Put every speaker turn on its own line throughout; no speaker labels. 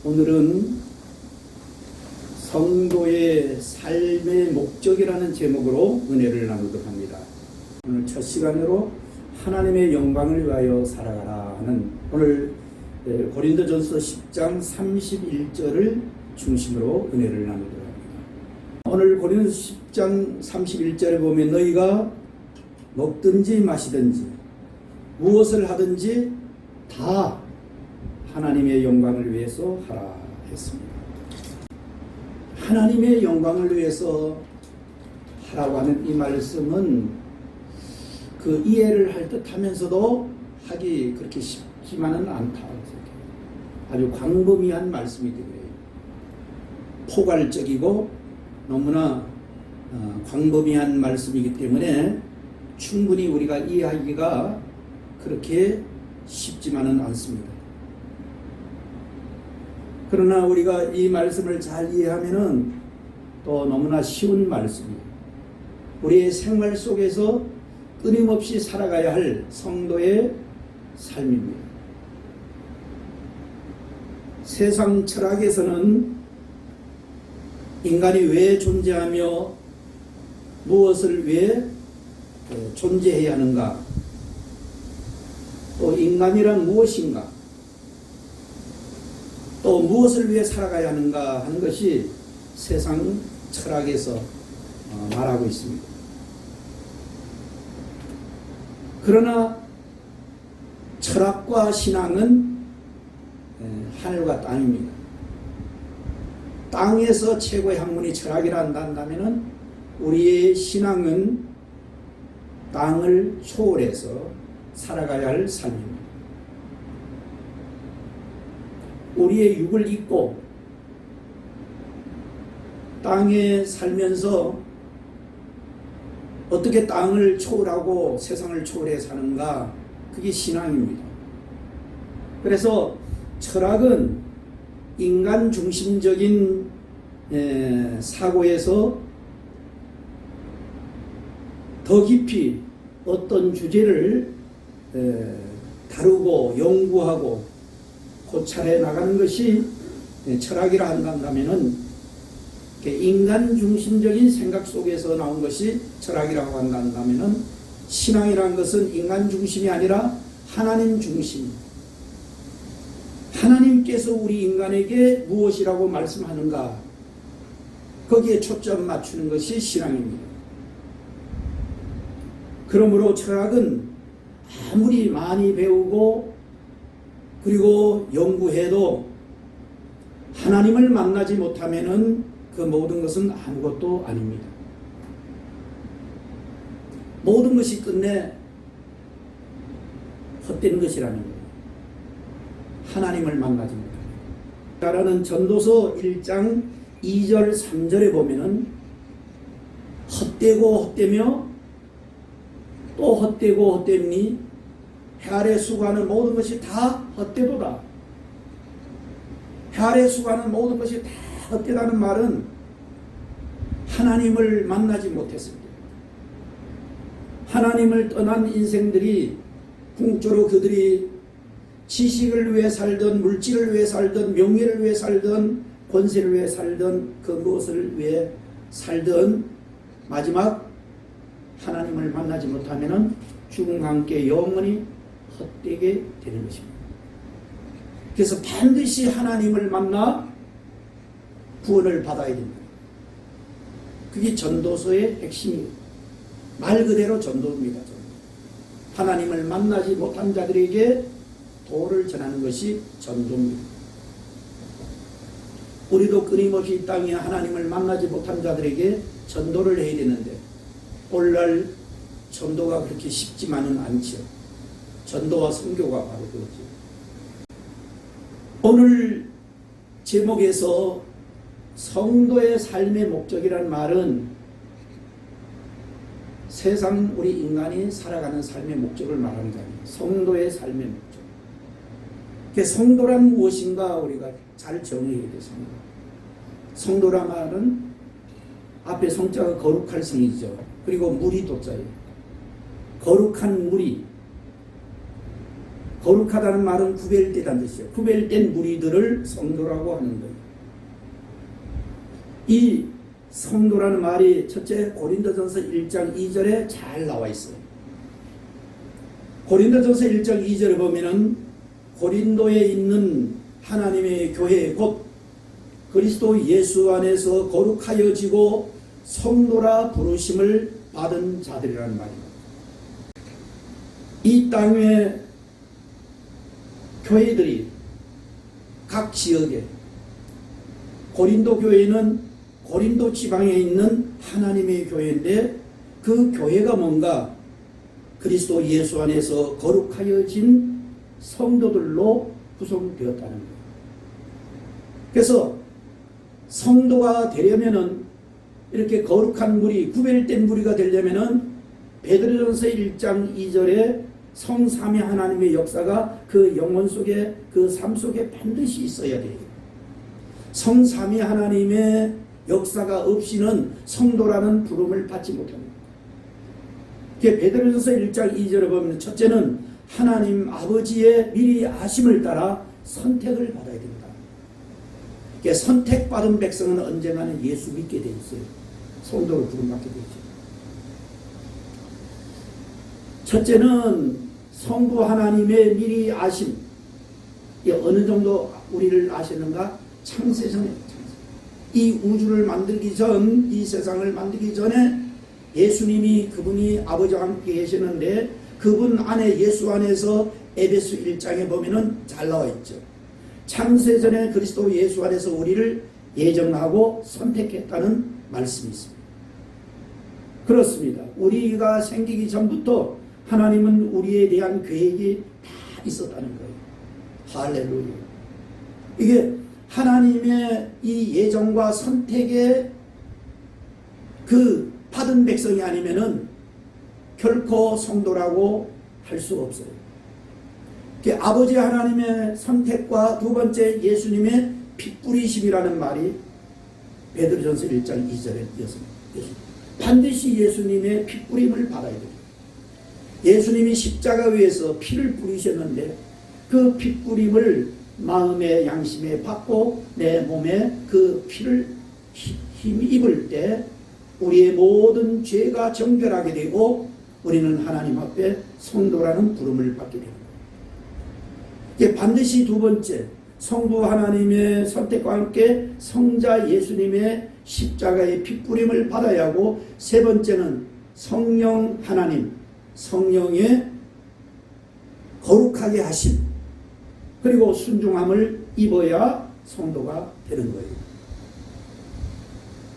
오늘은 성도의 삶의 목적이라는 제목으로 은혜를 나누도록 합니다. 오늘 첫 시간으로 하나님의 영광을 위하여 살아가라 하는 오늘 고린도전서 10장 31절을 중심으로 은혜를 나누도록 합니다. 오늘 고린도전서 10장 31절에 보면 너희가 먹든지 마시든지 무엇을 하든지 다 하나님의 영광을 위해서 하라 했습니다. 하나님의 영광을 위해서 하라고 하는 이 말씀은 그 이해를 할 듯 하면서도 하기 그렇게 쉽지만은 않다. 아주 광범위한 말씀이 되고요. 포괄적이고 너무나 광범위한 말씀이기 때문에 충분히 우리가 이해하기가 그렇게 쉽지만은 않습니다. 그러나 우리가 이 말씀을 잘 이해하면은 또 너무나 쉬운 말씀이에요. 우리의 생활 속에서 끊임없이 살아가야 할 성도의 삶입니다. 세상 철학에서는 인간이 왜 존재하며 무엇을 왜 존재해야 하는가, 또 인간이란 무엇인가, 또 무엇을 위해 살아가야 하는가 하는 것이 세상 철학에서 말하고 있습니다. 그러나 철학과 신앙은 하늘과 땅입니다. 땅에서 최고의 학문이 철학이라 한다면 우리의 신앙은 땅을 초월해서 살아가야 할 삶입니다. 우리의 육을 입고 땅에 살면서 어떻게 땅을 초월하고 세상을 초월해 사는가, 그게 신앙입니다. 그래서 철학은 인간 중심적인 사고에서 더 깊이 어떤 주제를 다루고 연구하고 고찰해 나가는 것이 철학이라 한다면은 인간 중심적인 생각 속에서 나온 것이 철학이라고 한다면은 신앙이라는 것은 인간 중심이 아니라 하나님 중심. 하나님께서 우리 인간에게 무엇이라고 말씀하는가, 거기에 초점 맞추는 것이 신앙입니다. 그러므로 철학은 아무리 많이 배우고 그리고 연구해도 하나님을 만나지 못하면은 그 모든 것은 아무것도 아닙니다. 모든 것이 끝내 헛된 것이라는 거예요. 하나님을 만나지 못합니다. 따라는 전도서 1장 2절 3절에 보면은 헛되고 헛되며 또 헛되고 헛되니 해 아래 수고하는 모든 것이 다 헛되도다. 해 아래 수고하는 모든 것이 다 헛되다는 말은 하나님을 만나지 못했습니다. 하나님을 떠난 인생들이 궁조로 그들이 지식을 위해 살던, 물질을 위해 살던, 명예를 위해 살던, 권세를 위해 살던, 그 무엇을 위해 살던 마지막 하나님을 만나지 못하면 죽음과 함께 영원히 헛되게 되는 것입니다. 그래서 반드시 하나님을 만나 구원을 받아야 됩니다. 그게 전도서의 핵심이에요. 말 그대로 전도입니다. 하나님을 만나지 못한 자들에게 도를 전하는 것이 전도입니다. 우리도 끊임없이 이 땅에 하나님을 만나지 못한 자들에게 전도를 해야 되는데 오늘날 전도가 그렇게 쉽지만은 않죠. 전도와 선교가 바로 그렇죠. 오늘 제목에서 성도의 삶의 목적이라는 말은 세상 우리 인간이 살아가는 삶의 목적을 말하는 게 아니에요. 성도의 삶의 목적. 성도란 무엇인가 우리가 잘 정의해야 돼요. 성도란 말은 앞에 성자가 거룩할 성이죠. 그리고 물이 도자예요. 거룩한 물이 거룩하다는 말은 구별되다는 뜻이에요. 구별된 무리들을 성도라고 하는 거예요. 이 성도라는 말이 첫째 고린도전서 1장 2절에 잘 나와 있어요. 고린도전서 1장 2절에 보면은 고린도에 있는 하나님의 교회 곧 그리스도 예수 안에서 거룩하여지고 성도라 부르심을 받은 자들이라는 말입니다. 이 땅의 교회들이 각 지역에 고린도 교회는 고린도 지방에 있는 하나님의 교회인데 그 교회가 뭔가 그리스도 예수 안에서 거룩하여진 성도들로 구성되었다는 거예요. 그래서 성도가 되려면은 이렇게 거룩한 무리, 구별된 무리가 되려면은 베드로전서 1장 2절에 성삼위 하나님의 역사가 그 영혼 속에 그 삶 속에 반드시 있어야 돼요. 성삼위 하나님의 역사가 없이는 성도라는 부름을 받지 못합니다. 베드로전서 1장 2절에 보면 첫째는 하나님 아버지의 미리 아심을 따라 선택을 받아야 됩니다. 선택받은 백성은 언젠가는 예수 믿게 돼 있어요. 성도로 부름받게 되죠. 첫째는 성부 하나님의 미리 아심. 어느 정도 우리를 아시는가? 창세전에 이 우주를 만들기 전, 이 세상을 만들기 전에 예수님이 그분이 아버지와 함께 계시는데 그분 안에 예수 안에서 에베소 1장에 보면은 잘 나와 있죠. 창세전에 그리스도 예수 안에서 우리를 예정하고 선택했다는 말씀이 있습니다. 그렇습니다. 우리가 생기기 전부터 하나님은 우리에 대한 계획이 다 있었다는 거예요. 할렐루야. 이게 하나님의 이 예정과 선택의 그 받은 백성이 아니면은 결코 성도라고 할 수 없어요. 아버지 하나님의 선택과 두 번째 예수님의 핏뿌리심이라는 말이 베드로전서 1장 2절에 이었습니다. 반드시 예수님의 핏뿌림을 받아야 됩니다. 예수님이 십자가 위에서 피를 뿌리셨는데 그 핏뿌림을 마음의 양심에 받고 내 몸에 그 피를 힘입을 때 우리의 모든 죄가 정결하게 되고 우리는 하나님 앞에 성도라는 부름을 받게 됩니다. 반드시 두 번째 성부 하나님의 선택과 함께 성자 예수님의 십자가의 핏뿌림을 받아야 하고 세 번째는 성령 하나님 성령의 거룩하게 하심 그리고 순종함을 입어야 성도가 되는 거예요.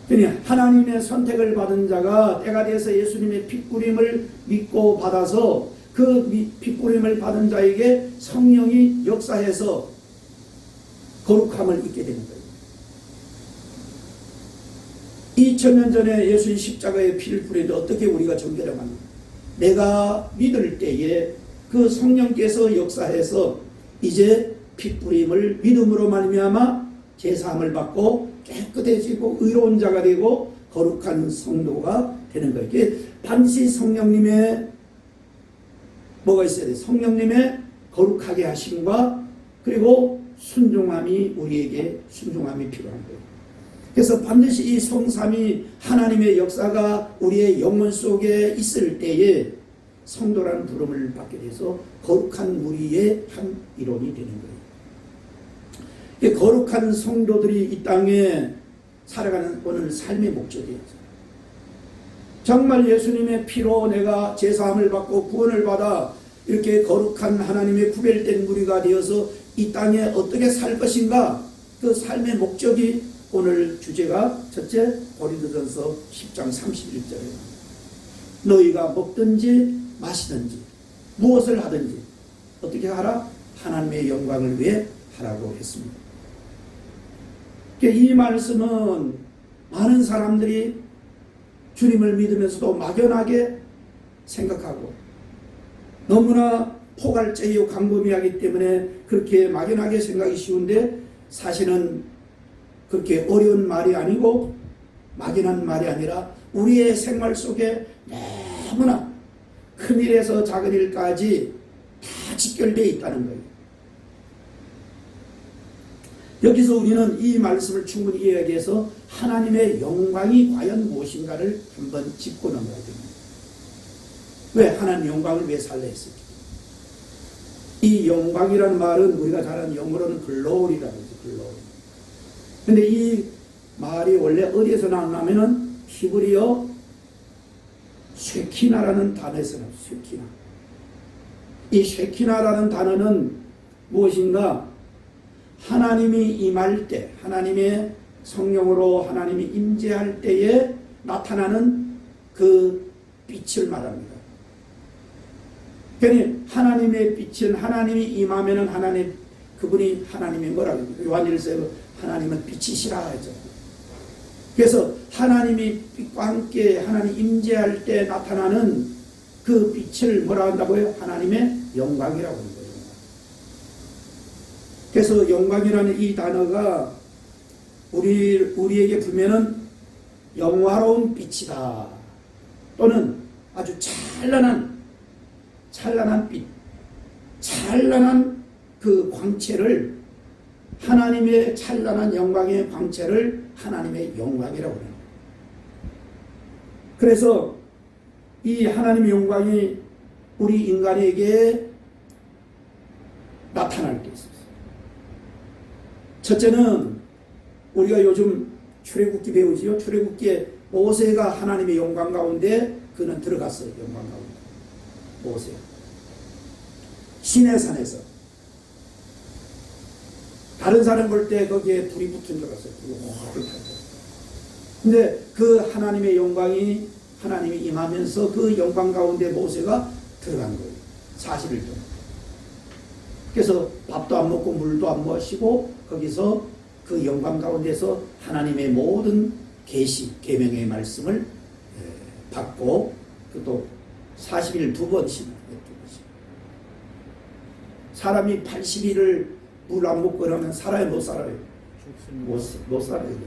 그러니 하나님의 선택을 받은 자가 때가 돼서 예수님의 핏뿌림을 믿고 받아서 그 핏뿌림을 받은 자에게 성령이 역사해서 거룩함을 입게 되는 거예요. 2000년 전에 예수의 십자가에 피를 뿌리는데 어떻게 우리가 정결함합니까? 내가 믿을 때에 그 성령께서 역사해서 이제 핏뿌림을 믿음으로 말미암아 제사함을 받고 깨끗해지고 의로운 자가 되고 거룩한 성도가 되는 거예요. 이게 반드시 성령님의 뭐가 있어야 돼요? 성령님의 거룩하게 하심과 그리고 순종함이 우리에게 순종함이 필요한 거예요. 그래서 반드시 이 성삼위 하나님의 역사가 우리의 영혼 속에 있을 때에 성도라는 부름을 받게 돼서 거룩한 무리의 한 일원이 되는 거예요. 거룩한 성도들이 이 땅에 살아가는 오늘 삶의 목적이에요. 정말 예수님의 피로 내가 제사함을 받고 구원을 받아 이렇게 거룩한 하나님의 구별된 무리가 되어서 이 땅에 어떻게 살 것인가 그 삶의 목적이 오늘 주제가 첫째 고린도전서 10장 31절에 너희가 먹든지 마시든지 무엇을 하든지 어떻게 하라? 하나님의 영광을 위해 하라고 했습니다. 이 말씀은 많은 사람들이 주님을 믿으면서도 막연하게 생각하고 너무나 포괄적이고 광범위하기 때문에 그렇게 막연하게 생각이 쉬운데 사실은 그렇게 어려운 말이 아니고 막연한 말이 아니라 우리의 생활 속에 너무나 큰 일에서 작은 일까지 다 직결되어 있다는 거예요. 여기서 우리는 이 말씀을 충분히 이야기해서 하나님의 영광이 과연 무엇인가를 한번 짚고 넘어가야 됩니다. 왜 하나님 영광을 왜 살려 했을까? 이 영광이라는 말은 우리가 잘 아는 영어로는 글로리라고 하죠. 글로리. 근데 이 말이 원래 어디에서 나왔냐면은 히브리어 쉐키나라는 단어에서 나왔어요. 쉐키나. 이 쉐키나라는 단어는 무엇인가? 하나님이 임할 때, 하나님의 성령으로 하나님이 임재할 때에 나타나는 그 빛을 말합니다. 그러니 하나님의 빛은 하나님이 임하면은 하나님, 그분이 하나님이 뭐라고 해요? 요한일서에 하나님은 빛이시라 하죠. 그래서 하나님이 빛과 함께 하나님 임재할 때 나타나는 그 빛을 뭐라 한다고요? 하나님의 영광이라고 하는 거예요. 그래서 영광이라는 이 단어가 우리에게 보면은 영화로운 빛이다. 또는 아주 찬란한 빛, 찬란한 그 광채를, 하나님의 찬란한 영광의 광채를 하나님의 영광이라고 해요. 그래서 이 하나님의 영광이 우리 인간에게 나타날 때 있어요. 첫째는 우리가 요즘 출애굽기 배우지요. 출애굽기에 모세가 하나님의 영광 가운데 그는 들어갔어요. 영광 가운데. 모세. 시내산에서. 다른 사람 볼 때 거기에 불이 붙은 줄 알았어요. 근데 그 하나님의 영광이 하나님이 임하면서 그 영광 가운데 모세가 들어간 거예요. 40일 동안. 그래서 밥도 안 먹고 물도 안 마시고 거기서 그 영광 가운데서 하나님의 모든 계명의 말씀을 받고 또 40일 두 번씩 사람이 80일을 물 안 먹고 그러면 살아요? 못 살아요? 못 살아요.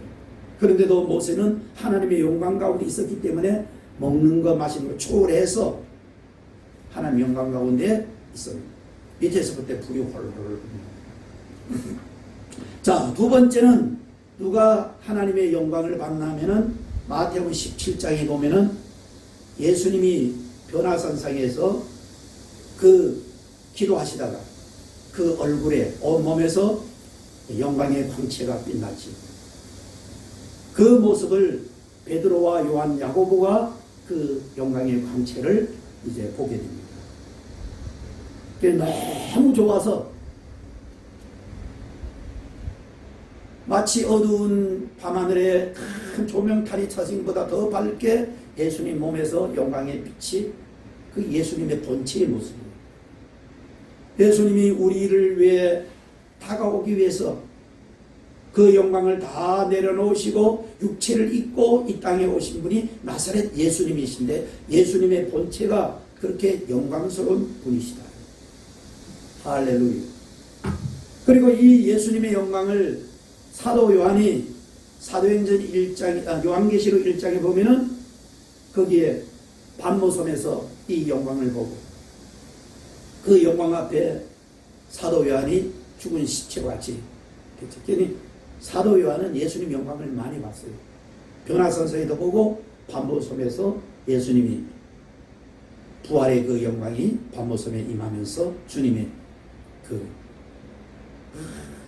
그런데도 모세는 하나님의 영광 가운데 있었기 때문에 먹는 거 마시는 거 초월해서 하나님 영광 가운데 있었습니다. 밑에서 그때 불이 홀홀. 자, 두 번째는 누가 하나님의 영광을 받나면은 마태복음 17장에 보면은 예수님이 변화산상에서 그 기도하시다가 그 얼굴에 온몸에서 영광의 광채가 빛났지. 그 모습을 베드로와 요한, 야고보가 그 영광의 광채를 이제 보게 됩니다. 너무 좋아서 마치 어두운 밤하늘에 큰 조명탄이 쳐진 것보다 더 밝게 예수님 몸에서 영광의 빛이 그 예수님의 본체의 모습이에요. 예수님이 우리를 위해 다가오기 위해서 그 영광을 다 내려놓으시고 육체를 입고 이 땅에 오신 분이 나사렛 예수님이신데 예수님의 본체가 그렇게 영광스러운 분이시다. 할렐루야. 그리고 이 예수님의 영광을 사도 요한이 사도행전 1장, 요한계시록 1장에 보면은 거기에 반모섬에서 이 영광을 보고 그 영광 앞에 사도 요한이 죽은 시체와 같이 됐죠. 사도 요한은 예수님 영광을 많이 봤어요. 변화산서에도 보고 반모섬에서 예수님이 부활의 그 영광이 반모섬에 임하면서 주님의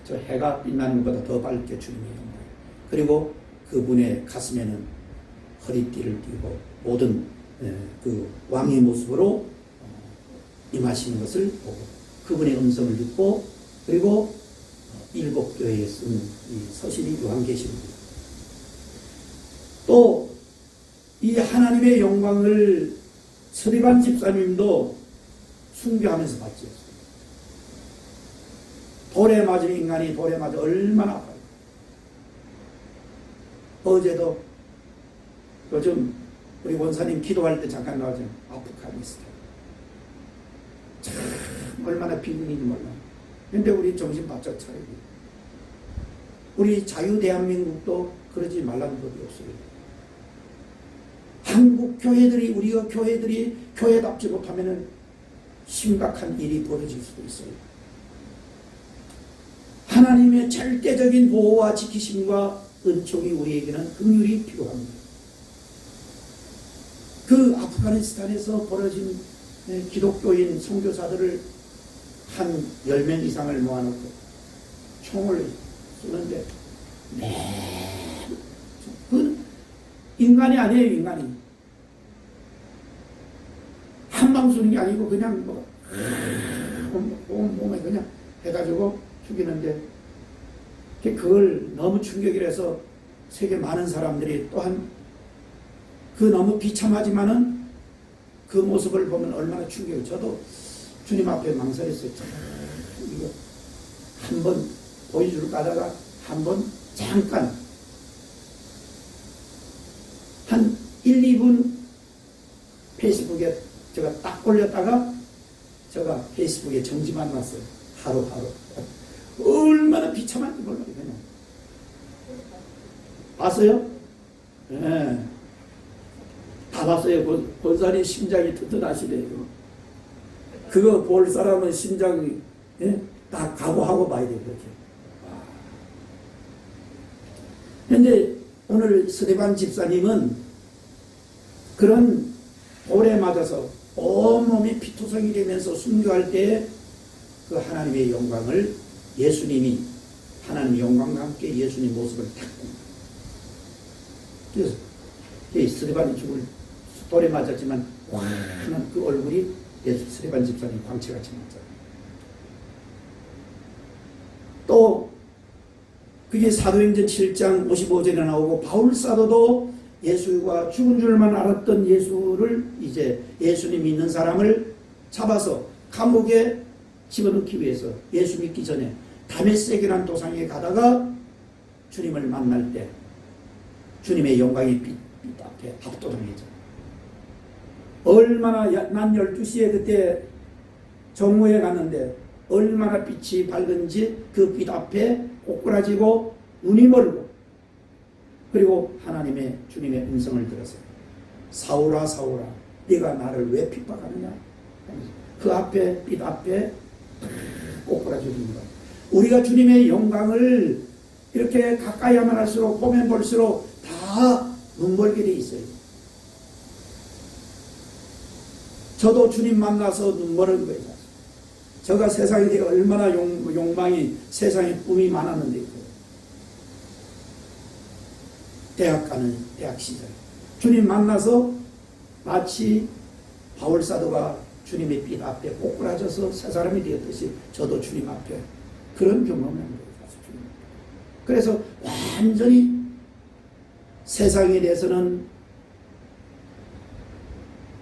저 해가 빛나는 것보다 더 밝게 주님의 영광. 그리고 그분의 가슴에는 허리띠를 띠고 모든 그 왕의 모습으로 임하시는 것을 보고 그분의 음성을 듣고 그리고 일곱 교회에 쓴 이 서신이 요한계시록입니다. 또 이 하나님의 영광을 서리반 집사님도 숭배하면서 봤죠. 돌에 맞은 인간이 돌에 맞아 얼마나 아파요. 어제도 요즘 우리 원사님 기도할 때 잠깐 나오죠. 아프가니스탄. 참 얼마나 비극인지 몰라. 근데 우리 정신 바짝 차려야 돼. 우리 자유 대한민국도 그러지 말라는 법이 없어요. 한국 교회들이 우리가 교회답지 못하면은 심각한 일이 벌어질 수도 있어요. 하나님의 절대적인 보호와 지키심과 은총이 우리에게는 긍휼히 필요합니다. 그 아프가니스탄에서 벌어진 기독교인 선교사들을 한 10명 이상을 모아놓고 총을 쏘는데 그 인간이 아니에요. 인간이 한 방 쏘는 게 아니고 그냥 뭐 온 몸에 그냥 해가지고 죽이는데 그걸 너무 충격이라서 세계 많은 사람들이 또한 그 너무 비참하지만은 그 모습을 보면 얼마나 충격이. 저도 주님 앞에 망설였어요. 이거 한번 보여줄까 하다가 한번 잠깐 한 1, 2분 페이스북에 제가 딱 올렸다가 제가 페이스북에 정지만 놨어요. 하루 얼마나 비참한지 몰라요. 그냥 봤어요? 예. 네. 다 봤어요. 권사님 심장이 튼튼하시네요. 그거 볼 사람은 심장이 다 각오하고 봐야 돼요. 그렇게. 그런데 오늘 스데반 집사님은 그런 돌에 맞아서 온몸이 피투성이 되면서 순교할 때 그 하나님의 영광을 예수님이 하나님의 영광과 함께 예수님 모습을 탁 봅니다. 그래서 스데반이 죽을 돌에 맞았지만 환한 그 얼굴이 예수 스데반 집사님 광채같이 맞아요. 또 그게 사도행전 7장 55절에 나오고 바울 사도도 예수가 죽은 줄만 알았던 예수를 이제 예수님 믿는 사람을 잡아서 감옥에 집어넣기 위해서 예수 믿기 전에 다메섹이라는 도상에 가다가 주님을 만날 때 주님의 영광의 빛 앞에 압도당했죠. 얼마나 난 12시에 그때 정오에 갔는데 얼마나 빛이 밝은지 그 빛 앞에 꼬꾸라지고 눈이 멀고 그리고 하나님의 주님의 음성을 들었어요. 사울아 사울아 네가 나를 왜 핍박하느냐. 그 앞에 빛 앞에 꼬꾸라지는 거예요. 우리가 주님의 영광을 이렇게 가까이 하면 할수록 보면 볼수록 다 눈멀게 돼 있어요. 저도 주님 만나서 눈멀은 거예요. 제가 세상에 얼마나 욕망이 세상에 꿈이 많았는데 대학 가는 대학 시절 주님 만나서 마치 바울사도가 주님의 빛 앞에 꼬꾸라져서 새 사람이 되었듯이 저도 주님 앞에 그런 경험을 한 거예요. 그래서 완전히 세상에 대해서는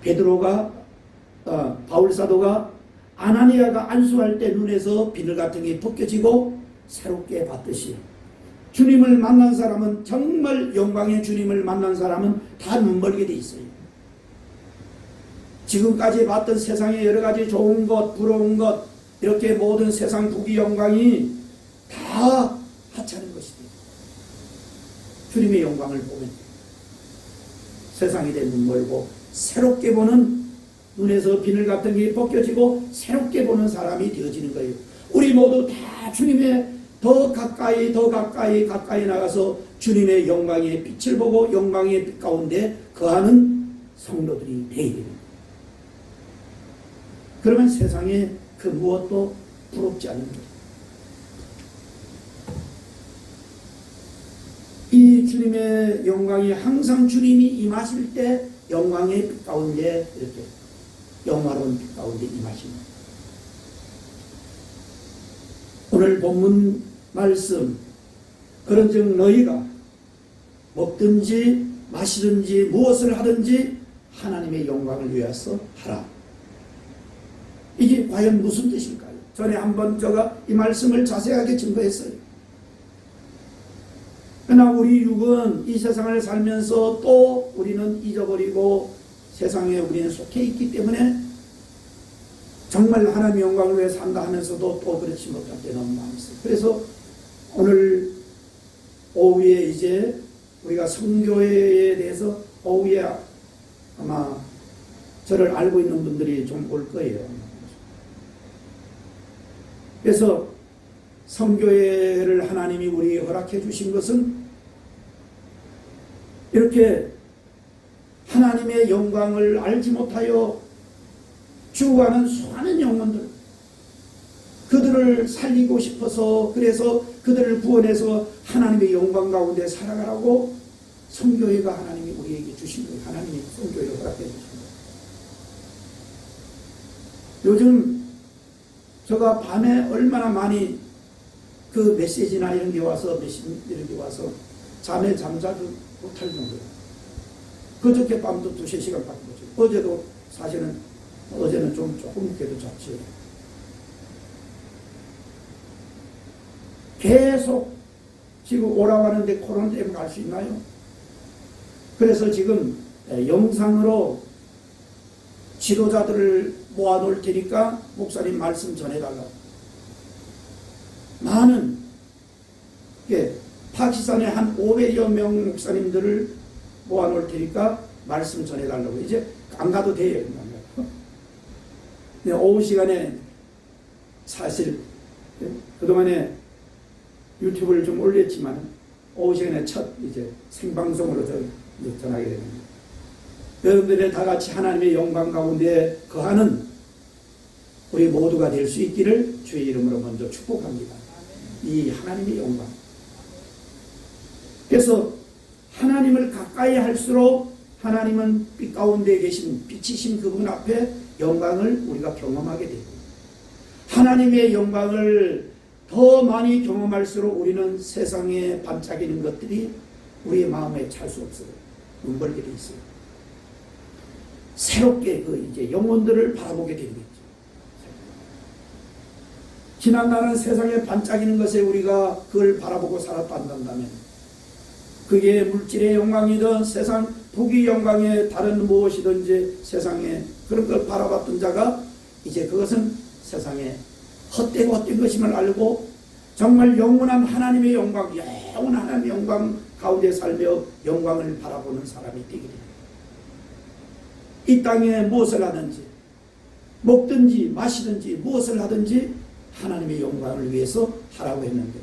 베드로가 바울사도가 아나니아가 안수할 때 눈에서 비늘 같은 게 벗겨지고 새롭게 봤듯이 주님을 만난 사람은 정말 영광의 주님을 만난 사람은 다 눈멀게 돼 있어요. 지금까지 봤던 세상의 여러 가지 좋은 것, 부러운 것 이렇게 모든 세상 부귀 영광이 다 하찮은 것이다. 주님의 영광을 보면 세상에 대해 눈멀고 새롭게 보는 눈에서 비늘 같은 게 벗겨지고 새롭게 보는 사람이 되어지는 거예요. 우리 모두 다 주님의 더 가까이 나가서 주님의 영광의 빛을 보고 영광의 빛 가운데 거하는 성도들이 되어야 됩니다. 그러면 세상에 그 무엇도 부럽지 않는 거예요. 이 주님의 영광이 항상 주님이 임하실 때 영광의 빛 가운데 이렇게 영화로운 빛 가운데 임하십니다. 오늘 본문 말씀 그런즉 너희가 먹든지 마시든지 무엇을 하든지 하나님의 영광을 위해서 하라. 이게 과연 무슨 뜻일까요? 전에 한번 제가 이 말씀을 자세하게 증거했어요. 그러나 우리 육은 이 세상을 살면서 또 우리는 잊어버리고 세상에 우리는 속해 있기 때문에 정말 하나님의 영광을 위해 산다 하면서도 또 그렇지 못할 때 너무 많이 있어요. 그래서 오늘 오후에 이제 우리가 성교회에 대해서 오후에 아마 저를 알고 있는 분들이 좀 올 거예요. 그래서 성교회를 하나님이 우리에게 허락해 주신 것은 이렇게 하나님의 영광을 알지 못하여 죽어가는 수많은 영혼들, 그들을 살리고 싶어서, 그래서 그들을 구원해서 하나님의 영광 가운데 살아가라고 성교회가 하나님이 우리에게 주신 거예요. 하나님이 성교회를 허락해 주신 거예요. 요즘 제가 밤에 얼마나 많이 그 메시지나 이런 게 와서, 이런 게 와서 잠에 잠자도 못할 정도예요. 그저께 밤도 2~3시간 밖에 못 자요. 어제도 사실은, 어제는 조금 늦게도 잤죠. 계속 지금 오라고 하는데 코로나 때문에 갈 수 있나요? 그래서 지금 영상으로 지도자들을 모아놓을 테니까 목사님 말씀 전해달라. 많은 파키스탄에 한 500여 명 목사님들을 모아놓을 테니까 말씀 전해달라고. 이제 안 가도 돼요. 오후 시간에 사실 그동안에 유튜브를 좀 올렸지만 오후 시간에 첫 이제 생방송으로 전하게 됩니다. 여러분들의 다 같이 하나님의 영광 가운데 거하는 우리 모두가 될 수 있기를 주의 이름으로 먼저 축복합니다. 이 하나님의 영광. 그래서 하나님을 가까이 할수록 하나님은 빛 가운데 계신 빛이신 그분 앞에 영광을 우리가 경험하게 되고, 하나님의 영광을 더 많이 경험할수록 우리는 세상에 반짝이는 것들이 우리의 마음에 찰 수 없어요. 눈벌게 돼 있어요. 새롭게 이제 영혼들을 바라보게 되는 거죠. 지난날은 세상에 반짝이는 것에 우리가 그걸 바라보고 살았단다면, 그게 물질의 영광이든 세상 부귀 영광의 다른 무엇이든지 세상에 그런 걸 바라봤던 자가 이제 그것은 세상에 헛되고 헛된 것임을 알고 정말 영원한 하나님의 영광, 영원한 하나님의 영광 가운데 살며 영광을 바라보는 사람이 되게 됩니다. 이 땅에 무엇을 하든지 먹든지 마시든지 무엇을 하든지 하나님의 영광을 위해서 하라고 했는데,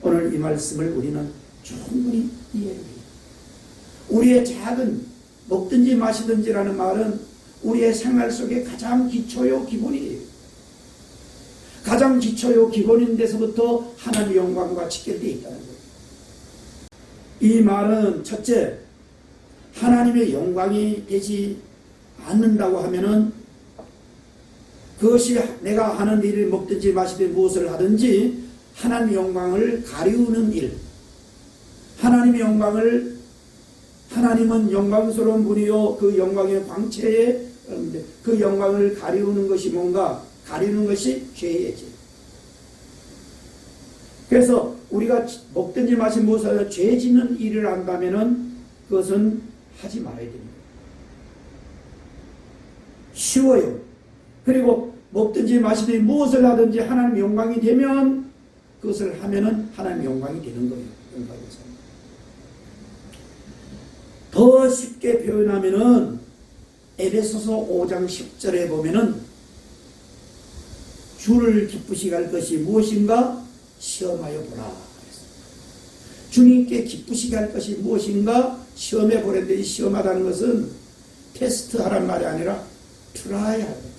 오늘 이 말씀을 우리는 충분히 이해해야 돼요. 우리의 작은 먹든지 마시든지라는 말은 우리의 생활 속에 가장 기초요 기본이에요. 가장 기초요 기본인 데서부터 하나님의 영광과 직결되어 있다는 거예요. 이 말은 첫째, 하나님의 영광이 되지 않는다고 하면은 그것이 내가 하는 일을 먹든지 마시든지 무엇을 하든지 하나님의 영광을 가리우는 일, 하나님의 영광을, 하나님은 영광스러운 분이요 그 영광의 광채에 그 영광을 가리우는 것이 뭔가? 가리우는 것이 죄의 죄. 그래서 우리가 먹든지 마시든지 무엇을 죄 짓는 일을 한다면은 그것은 하지 말아야 됩니다. 쉬워요. 그리고 먹든지 마시든지 무엇을 하든지 하나님 영광이 되면 그것을 하면은 하나님 영광이 되는 거예요. 더 쉽게 표현하면은 에베소서 5장 10절에 보면은 주를 기쁘시게 할 것이 무엇인가 시험하여 보라. 주님께 기쁘시게 할 것이 무엇인가 시험해 보랬는데, 이 시험하다는 것은 테스트하란 말이 아니라 트라이 하는 거예요.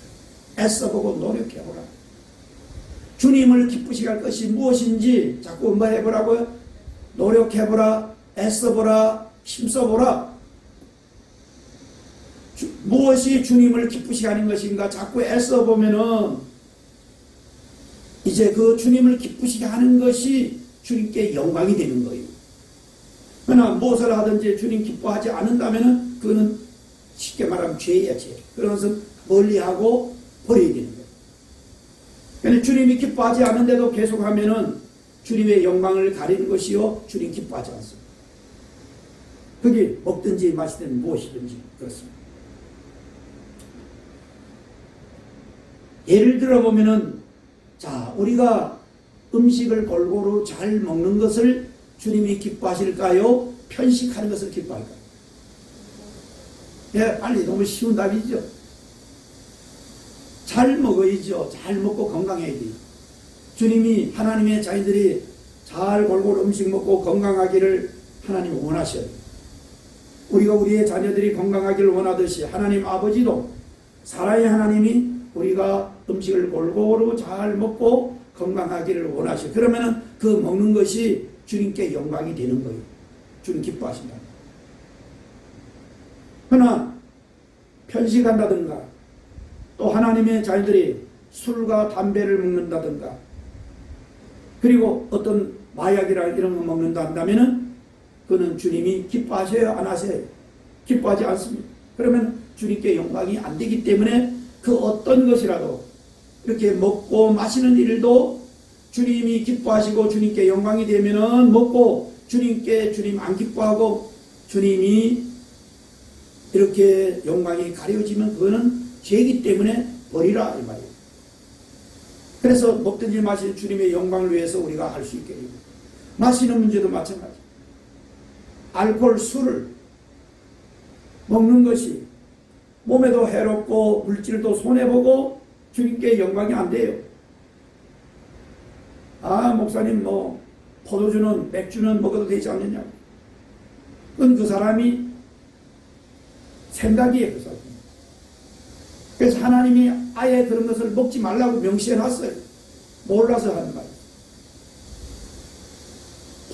애써보고 노력해보라. 주님을 기쁘시게 할 것이 무엇인지 자꾸 뭐 해보라고요? 노력해보라, 애써보라, 힘써보라. 무엇이 주님을 기쁘시게 하는 것인가 자꾸 애써보면은 이제 그 주님을 기쁘시게 하는 것이 주님께 영광이 되는 거예요. 그러나 무엇을 하든지 주님 기뻐하지 않는다면은 그거는 쉽게 말하면 죄야, 죄. 그런 것은 멀리하고 버려야 되는 거예요. 그런데 주님이 기뻐하지 않는데도 계속하면은 주님의 영광을 가리는 것이요 주님 기뻐하지 않습니다. 그게 먹든지 마시든지 무엇이든지 그렇습니다. 예를 들어 보면은, 자, 우리가 음식을 골고루 잘 먹는 것을 주님이 기뻐하실까요? 편식하는 것을 기뻐할까요? 예, 빨리 너무 쉬운 답이죠. 잘 먹어야죠. 잘 먹고 건강해야 돼요. 주님이 하나님의 자녀들이 잘 골고루 음식 먹고 건강하기를 하나님 원하셔요. 우리가 우리의 자녀들이 건강하기를 원하듯이 하나님 아버지도 사랑의 하나님이 우리가 음식을 골고루 잘 먹고 건강하기를 원하셔요. 그러면은 그 먹는 것이 주님께 영광이 되는 거예요. 주님 기뻐하신다. 그러나 편식한다든가 또 하나님의 자녀들이 술과 담배를 먹는다든가 그리고 어떤 마약이라 이런 거 먹는다 한다면은 그는 주님이 기뻐하셔요? 안 하세요? 기뻐하지 않습니다. 그러면 주님께 영광이 안 되기 때문에 그 어떤 것이라도 이렇게 먹고 마시는 일도 주님이 기뻐하시고 주님께 영광이 되면은 먹고 주님 안 기뻐하고 주님이 이렇게 영광이 가려지면 그거는 죄이기 때문에 버리라 이 말이에요. 그래서 먹든지 마시는 주님의 영광을 위해서 우리가 할 수 있게 됩니다. 마시는 문제도 마찬가지. 알코올, 술을 먹는 것이 몸에도 해롭고 물질도 손해보고 주님께 영광이 안 돼요. 아 목사님 포도주는 맥주는 먹어도 되지 않느냐. 그건 그 사람이 생각이에요. 그 사람. 그래서 하나님이 아예 그런 것을 먹지 말라고 명시해놨어요. 몰라서 하는 말이에요.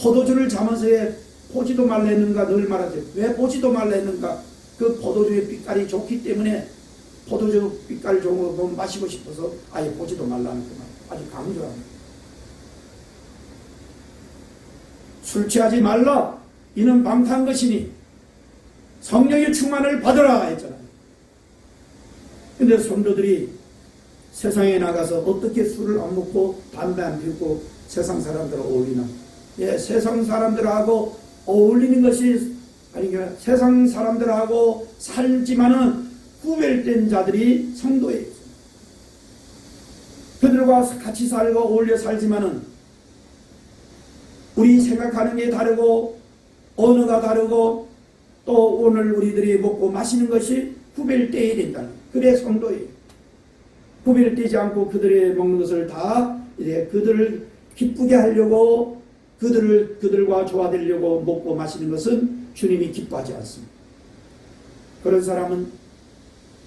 포도주를 자면서에 보지도 말라 했는가 늘 말하죠. 왜 보지도 말라 했는가. 그 포도주의 빛깔이 좋기 때문에 포도주 빛깔 좋은 거 보면 마시고 싶어서 아예 보지도 말라는 그 말. 아주 강조합니다. 술 취하지 말라. 이는 방탕한 것이니 성령의 충만을 받으라 했잖아요. 근데 성도들이 세상에 나가서 어떻게 술을 안 먹고 담배 안 피우고 세상 사람들과 어울리나. 예, 세상 사람들하고 어울리는 것이 아니니까 세상 사람들하고 살지만은 구별된 자들이 성도예요. 그들과 같이 살고 어울려 살지만은 우리 생각하는 게 다르고 언어가 다르고 또 오늘 우리들이 먹고 마시는 것이 구별되어야 된다는. 그래 성도예요. 구별되지 않고 그들의 먹는 것을 다 이제 그들을 기쁘게 하려고 그들과 조화되려고 먹고 마시는 것은 주님이 기뻐하지 않습니다. 그런 사람은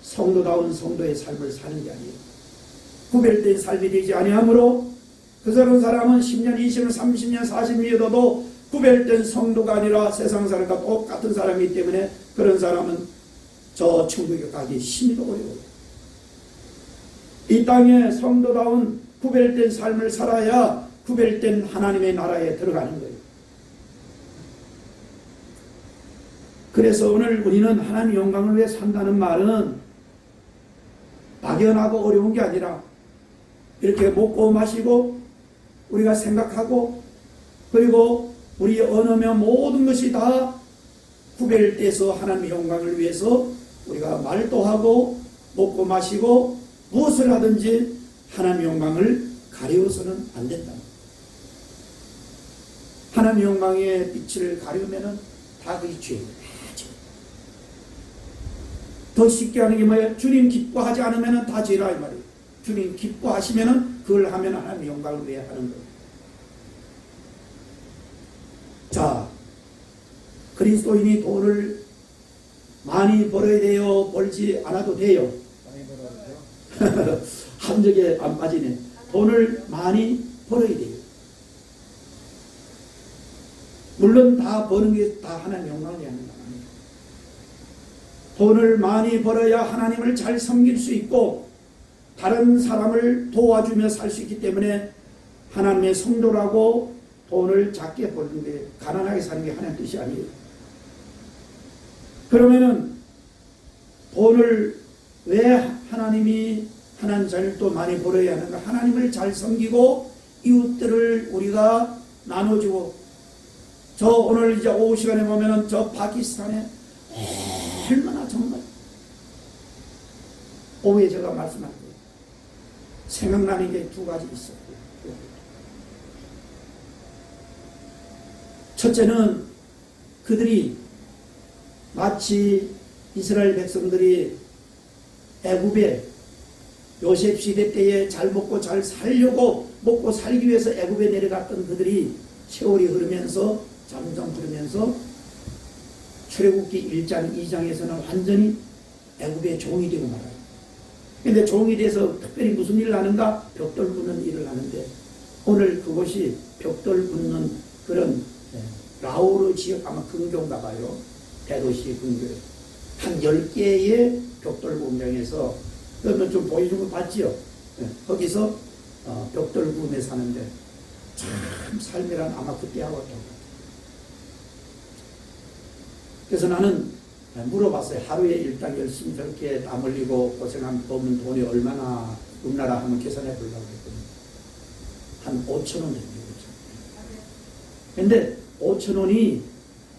성도다운 성도의 삶을 사는 게 아니에요. 구별된 삶이 되지 아니하므로 그 사람은 10년, 20년, 30년, 40년이어도 구별된 성도가 아니라 세상 사람과 똑같은 사람이기 때문에 그런 사람은 저 천국에 가기 심히도 어려워요. 이 땅에 성도다운 구별된 삶을 살아야 구별된 하나님의 나라에 들어가는 거예요. 그래서 오늘 우리는 하나님 영광을 위해 산다는 말은 막연하고 어려운 게 아니라 이렇게 먹고 마시고 우리가 생각하고 그리고 우리 언어며 모든 것이 다 구별돼서 하나님의 영광을 위해서 우리가 말도 하고 먹고 마시고 무엇을 하든지 하나님의 영광을 가려워서는 안 된다. 하나님의 영광의 빛을 가려우면은 다 그게 죄예요. 더 쉽게 하는 게 뭐예요? 주님 기뻐하지 않으면은 다 죄라 이 말이에요. 주님 기뻐하시면은 그걸 하면 하나님의 영광을 위해 하는 거예요. 자, 그리스도인이 돈을 많이 벌어야 돼요? 벌지 않아도 돼요? 많이 벌어야 돼요? 함정에 안 빠지네. 돈을 많이 벌어야 돼요. 물론 다 버는 게 다 하나님 영광을 위한 거 아니에요. 돈을 많이 벌어야 하나님을 잘 섬길 수 있고 다른 사람을 도와주며 살 수 있기 때문에 하나님의 성도라고 돈을 작게 버는 게 가난하게 사는 게 하나님의 뜻이 아니에요. 그러면은 돈을 왜 하나님이 하나님 자녀를 또 많이 벌어야 하는가? 하나님을 잘 섬기고 이웃들을 우리가 나눠주고 저 오늘 이제 오후 시간에 보면은 저 파키스탄에 얼마나 정말 오후에 제가 말씀할 때 생각나는 게 두 가지 있어요. 첫째는 그들이 마치 이스라엘 백성들이 애굽에 요셉 시대 때에 잘 먹고 잘 살려고 먹고 살기 위해서 애굽에 내려갔던 그들이 세월이 흐르면서 점점 흐르면서 출애굽기 1장 2장에서는 완전히 애굽의 종이 되고 말아요. 근데 종이 돼서 특별히 무슨 일을 하는가? 벽돌 붓는 일을 하는데 오늘 그곳이 벽돌 붓는 그런 라오르 지역 아마 근교인가 봐요. 대도시 근교에 한 10개의 벽돌 공장에서 그러면 좀 보여준 거 봤지요? 거기서 벽돌 구움에 사는데 참 삶이란 아마 그때하고 똑같아요. 그래서 나는 물어봤어요. 하루에 일당 열심히 저렇게 땀 흘리고 고생하면 버는 돈이 얼마나 우리나라 한번 계산해 보려고 했거든요. 한 5천 원 정도. 근데 5천 원이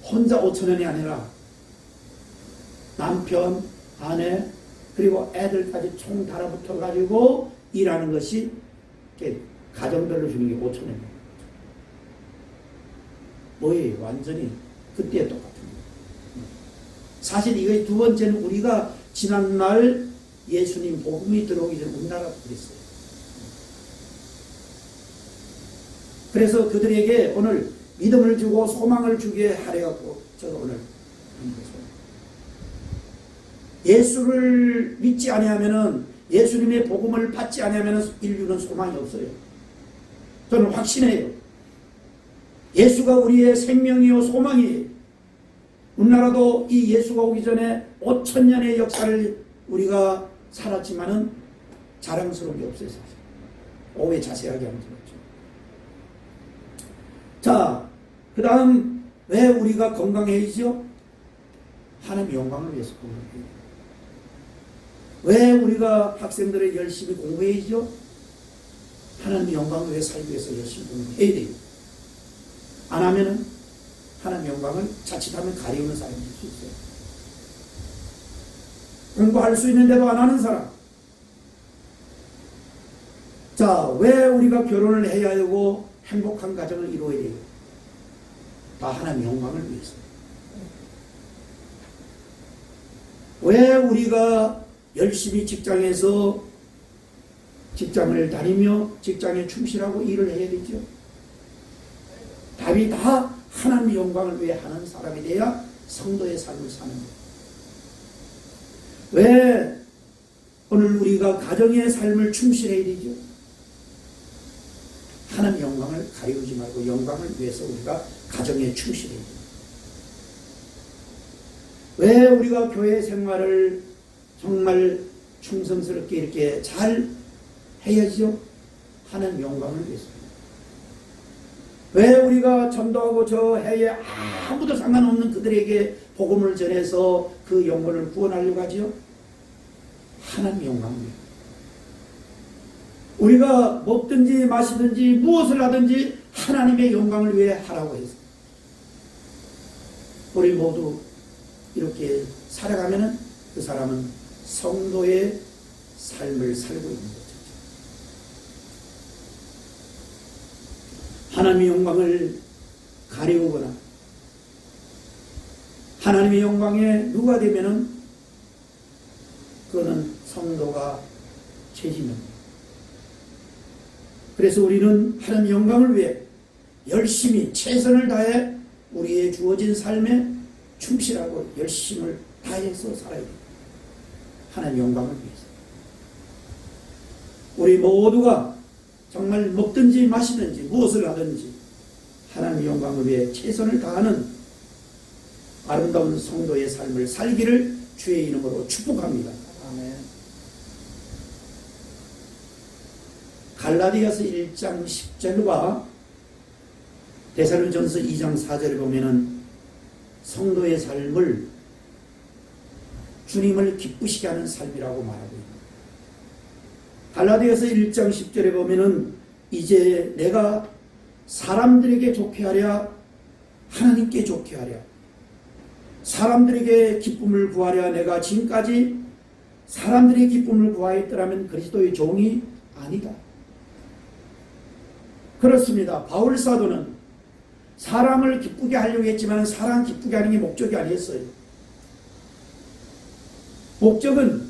혼자 5천 원이 아니라 남편, 아내, 그리고 애들까지 총 달아붙어 가지고 일하는 것이 가정별로 주는 게 5천 원이에요. 뭐예요? 완전히 그때에 똑같은 거예요. 사실 이거 두 번째는 우리가 지난날 예수님 복음이 들어오기 전에 우리나라도 그랬어요. 그래서 그들에게 오늘 믿음을 주고 소망을 주게 하려고 제가 오늘 하는 거죠. 예수를 믿지 아니하면은 예수님의 복음을 받지 아니하면은 인류는 소망이 없어요. 저는 확신해요. 예수가 우리의 생명이요 소망이에요. 우리나라도 이 예수가 오기 전에 5,000년의 역사를 우리가 살았지만은 자랑스러운 게 없어요. 사실. 왜 자세하게 하면 되겠죠. 자, 그 다음 왜 우리가 건강해지죠? 하나님의 영광을 위해서 건강해요. 왜 우리가 학생들을 열심히 공부해야죠? 하나님의 영광을 위해 살기 위해서 열심히 공부해야 돼요. 안 하면은 하나님의 영광을 자칫하면 가리우는 사람이 될 수 있어요. 공부할 수 있는데도 안 하는 사람. 자, 왜 우리가 결혼을 해야 하고 행복한 가정을 이루어야 돼요? 다 하나님의 영광을 위해서. 왜 우리가 열심히 직장에서 직장을 다니며 직장에 충실하고 일을 해야 되죠? 답이 다 하나님의 영광을 위해 하는 사람이 돼야 성도의 삶을 사는 거예요. 왜 오늘 우리가 가정의 삶을 충실해야 되죠? 하나님의 영광을 가리우지 말고 영광을 위해서 우리가 가정에 충실해야 돼요. 왜 우리가 교회 생활을 정말 충성스럽게 이렇게 잘 해야죠? 하나님 영광을 위해서. 왜 우리가 전도하고 저 해에 아무도 상관없는 그들에게 복음을 전해서 그 영혼을 구원하려고 하죠? 하나님 영광을 위해. 우리가 먹든지 마시든지 무엇을 하든지 하나님의 영광을 위해 하라고 해서 우리 모두 이렇게 살아가면은 그 사람은 성도의 삶을 살고 있는 거죠. 하나님의 영광을 가리우거나 하나님의 영광에 누가 되면은 그거는 성도가 죄지입니다. 그래서 우리는 하나님의 영광을 위해 열심히 최선을 다해 우리의 주어진 삶에 충실하고 열심을 다해서 살아야 됩니다. 하나님의 영광을 위해서. 우리 모두가 정말 먹든지 마시든지 무엇을 하든지 하나님의 영광을 위해 최선을 다하는 아름다운 성도의 삶을 살기를 주의 이름으로 축복합니다. 아멘. 갈라디아서 1장 10절과 데살로니가전서 2장 4절에 보면은 성도의 삶을 주님을 기쁘시게 하는 삶이라고 말하고 있습니다. 갈라디아서 1장 10절에 보면은 이제 내가 사람들에게 좋게 하랴 하나님께 좋게 하랴 사람들에게 기쁨을 구하랴 내가 지금까지 사람들의 기쁨을 구하였더라면 그리스도의 종이 아니다. 그렇습니다. 바울 사도는 사람을 기쁘게 하려고 했지만 사람 기쁘게 하는 게 목적이 아니었어요. 목적은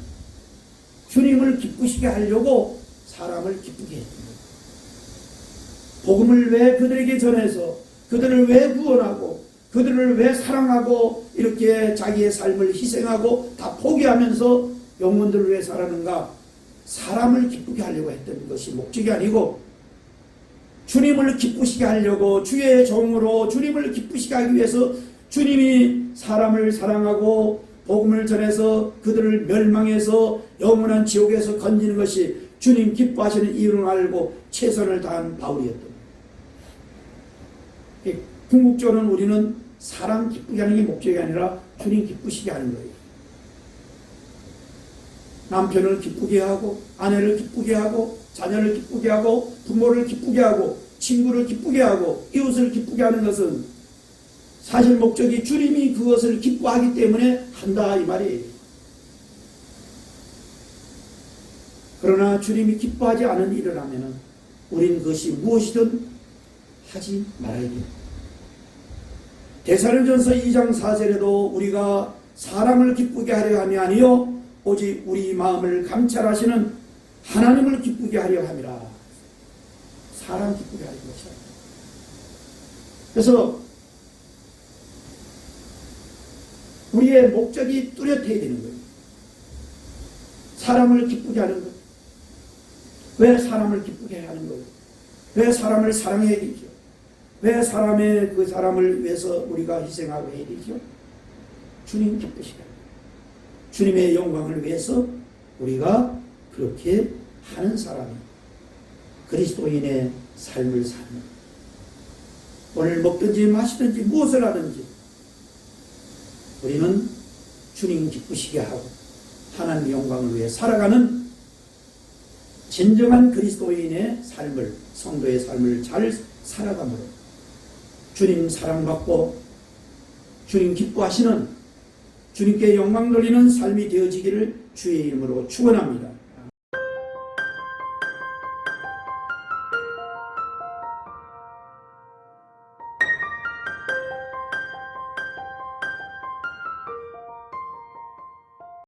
주님을 기쁘시게 하려고 사람을 기쁘게 했던 거예요. 복음을 왜 그들에게 전해서 그들을 왜 구원하고 그들을 왜 사랑하고 이렇게 자기의 삶을 희생하고 다 포기하면서 영혼들을 위해 살았는가? 사람을 기쁘게 하려고 했던 것이 목적이 아니고 주님을 기쁘시게 하려고 주의 종으로 주님을 기쁘시게 하기 위해서 주님이 사람을 사랑하고 복음을 전해서 그들을 멸망해서 영원한 지옥에서 건지는 것이 주님 기뻐하시는 이유를 알고 최선을 다한 바울이었던 거예요. 궁극적으로는 우리는 사람 기쁘게 하는 게 목적이 아니라 주님 기쁘시게 하는 거예요. 남편을 기쁘게 하고 아내를 기쁘게 하고 자녀를 기쁘게 하고 부모를 기쁘게 하고 친구를 기쁘게 하고 이웃을 기쁘게 하는 것은 사실 목적이 주님이 그것을 기뻐하기 때문에 한다 이 말이에요. 그러나 주님이 기뻐하지 않은 일을 하면 우리는 그것이 무엇이든 하지 말아야 돼요. 데살로니가전서 2장 4절에도 우리가 사람을 기쁘게 하려 함이 아니요 오직 우리 마음을 감찰하시는 하나님을 기쁘게 하려 함이라. 사람 기쁘게 하는 것이 아니라. 그래서 우리의 목적이 뚜렷해야 되는 거예요. 사람을 기쁘게 하는 것. 왜 사람을 기쁘게 하는 거예요? 왜 사람을 사랑해야 되죠? 왜 사람의 그 사람을 위해서 우리가 희생하고 해야 되죠? 주님 기쁘시게 합니다. 주님의 영광을 위해서 우리가 그렇게 하는 사람이 그리스도인의 삶을 사는 오늘 먹든지 마시든지 무엇을 하든지 우리는 주님 기쁘시게 하고 하나님의 영광을 위해 살아가는 진정한 그리스도인의 삶을 성도의 삶을 잘 살아감으로 주님 사랑받고 주님 기뻐하시는 주님께 영광 돌리는 삶이 되어지기를 주의 이름으로 축원합니다.